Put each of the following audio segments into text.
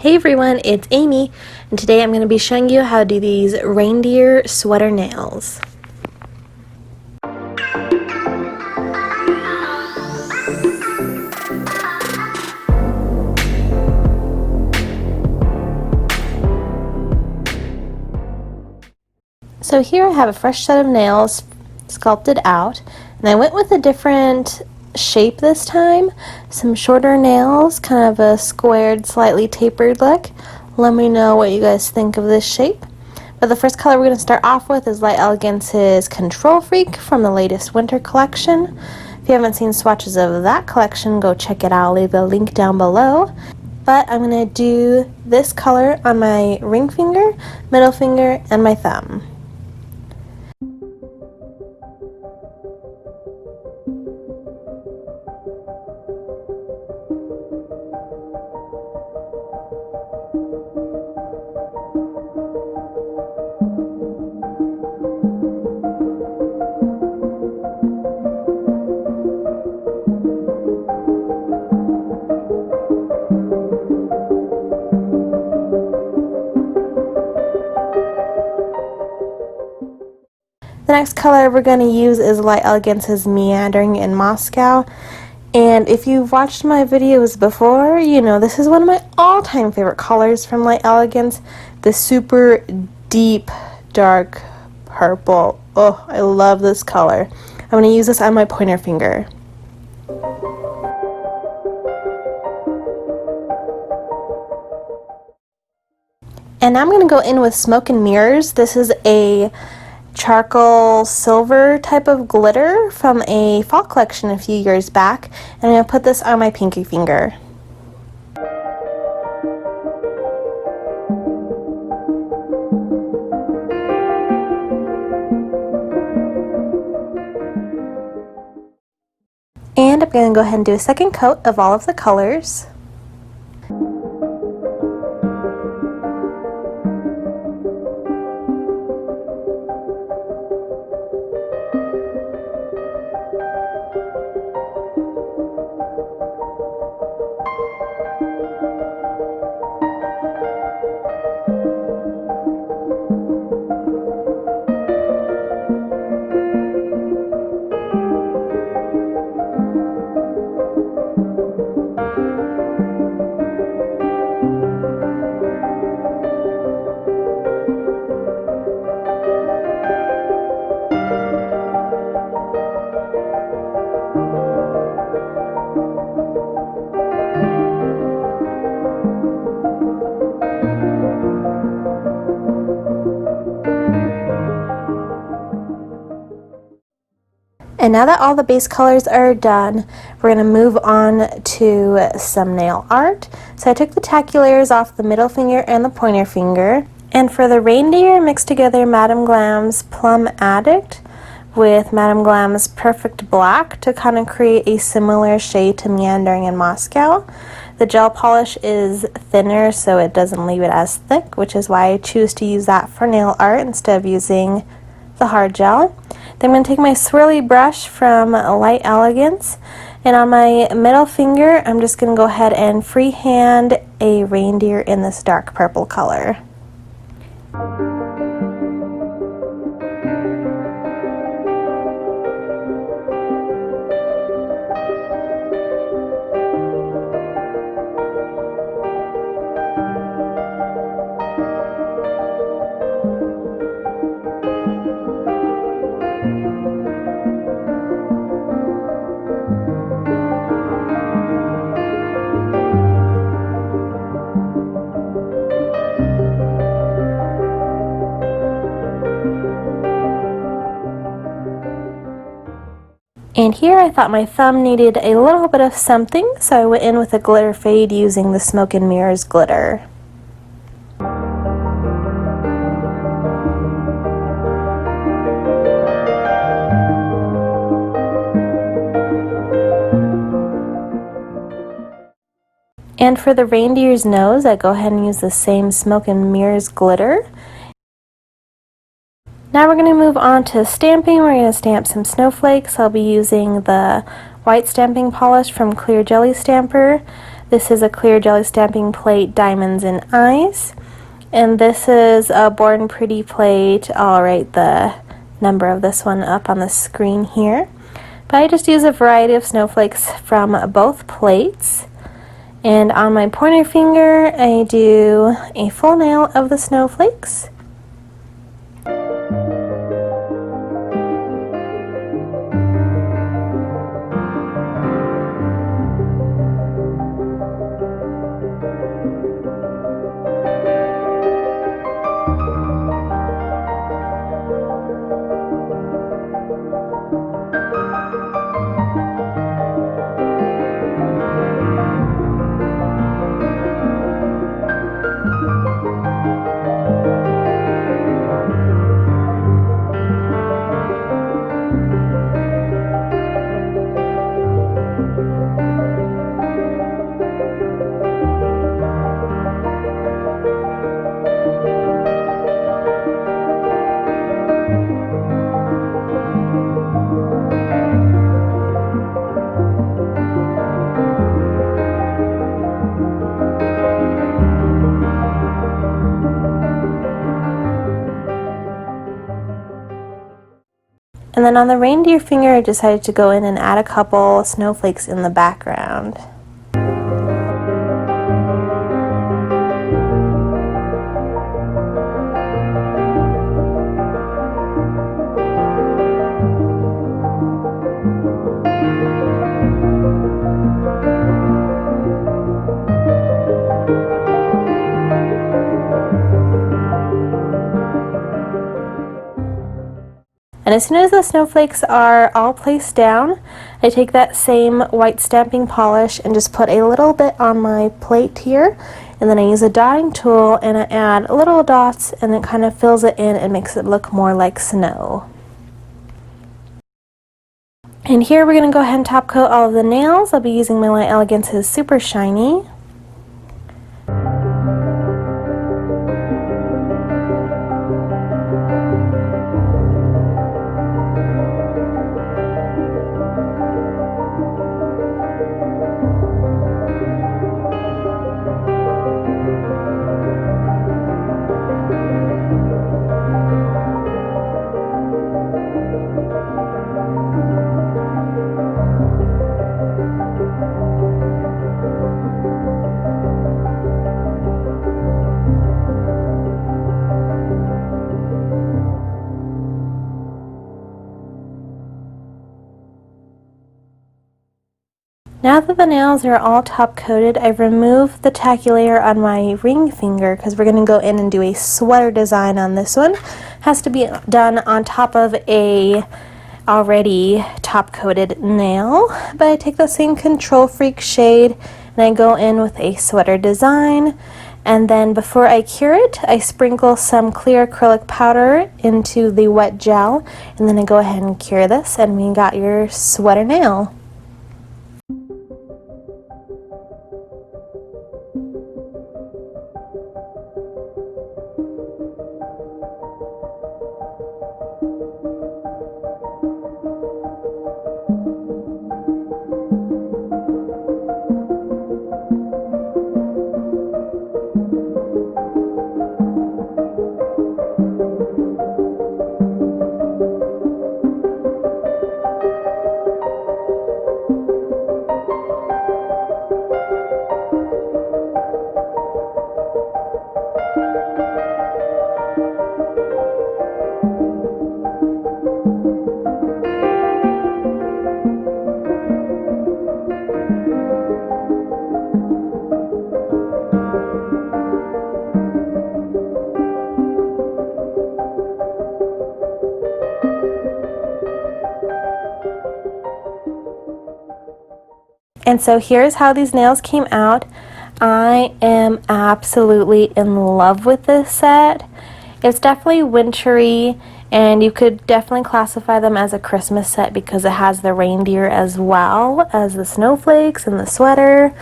Hey everyone, it's Amy, and today I'm going to be showing you how to do these reindeer sweater nails. So here I have a fresh set of nails sculpted out, and I went with a different shape this time. Some shorter nails, kind of a squared, slightly tapered look. Let me know what you guys think of this shape. But the first color we're going to start off with is Light Elegance's Control Freak from the latest winter collection. If you haven't seen swatches of that collection, go check it out. I'll leave a link down below. But I'm going to do this color on my ring finger, middle finger, and my thumb. The next color we're going to use is Light Elegance's Meandering in Moscow. And if you've watched my videos before, you know this is one of my all-time favorite colors from Light Elegance. The super deep, dark purple. Oh, I love this color. I'm going to use this on my pointer finger. And now I'm going to go in with Smoke and Mirrors. This is a charcoal silver type of glitter from a fall collection a few years back, and I'm going to put this on my pinky finger. And I'm going to go ahead and do a second coat of all of the colors. And now that all the base colors are done, we're going to move on to some nail art. So I took the tacky layers off the middle finger and the pointer finger. And for the reindeer, I mixed together Madame Glam's Plum Addict with Madame Glam's Perfect Black to kind of create a similar shade to Meandering in Moscow. The gel polish is thinner, so it doesn't leave it as thick, which is why I choose to use that for nail art instead of using the hard gel. Then I'm going to take my swirly brush from Light Elegance, and on my middle finger I'm just going to go ahead and freehand a reindeer in this dark purple color. And here I thought my thumb needed a little bit of something, so I went in with a glitter fade using the Smoke and Mirrors glitter. And for the reindeer's nose, I go ahead and use the same Smoke and Mirrors glitter. Now we're going to move on to stamping. We're going to stamp some snowflakes. I'll be using the white stamping polish from Clear Jelly Stamper. This is a clear jelly stamping plate, Diamonds and Eyes. And this is a Born Pretty plate. I'll write the number of this one up on the screen here. But I just use a variety of snowflakes from both plates. And on my pointer finger, I do a full nail of the snowflakes. And then on the reindeer finger, I decided to go in and add a couple snowflakes in the background. And as soon as the snowflakes are all placed down, I take that same white stamping polish and just put a little bit on my plate here. And then I use a dotting tool and I add little dots, and it kind of fills it in and makes it look more like snow. And here we're going to go ahead and top coat all of the nails. I'll be using my Light Elegance's Super Shiny. Now that the nails are all top coated, I've removed the tacky layer on my ring finger because we're going to go in and do a sweater design on this one. It has to be done on top of a already top coated nail, but I take the same Control Freak shade and I go in with a sweater design, and then before I cure it, I sprinkle some clear acrylic powder into the wet gel, and then I go ahead and cure this, and we got your sweater nail. And so here's how these nails came out. I am absolutely in love with this set. It's definitely wintry, and you could definitely classify them as a Christmas set because it has the reindeer as well as the snowflakes and the sweater.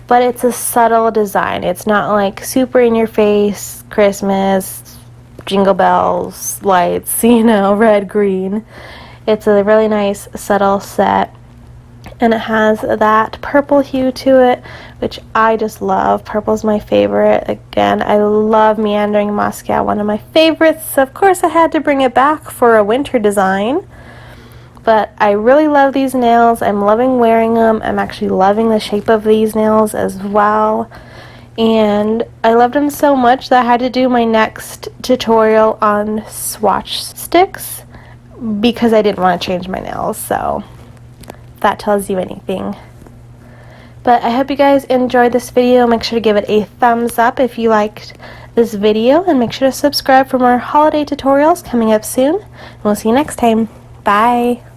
But it's a subtle design. It's not like super in your face Christmas, jingle bells, lights, you know, red, green. It's a really nice subtle set. and it has that purple hue to it, which I just love. Purple's my favorite. Again, I love meandering moss cat, one of my favorites. Of course, I had to bring it back for a winter design, but I really love these nails. I'm loving wearing them. I'm actually loving the shape of these nails as well, and I loved them so much that I had to do my next tutorial on swatch sticks because I didn't want to change my nails, so that tells you anything. But I hope you guys enjoyed this video. Make sure to give it a thumbs up if you liked this video, and make sure to subscribe for more holiday tutorials coming up soon. And we'll see you next time. Bye!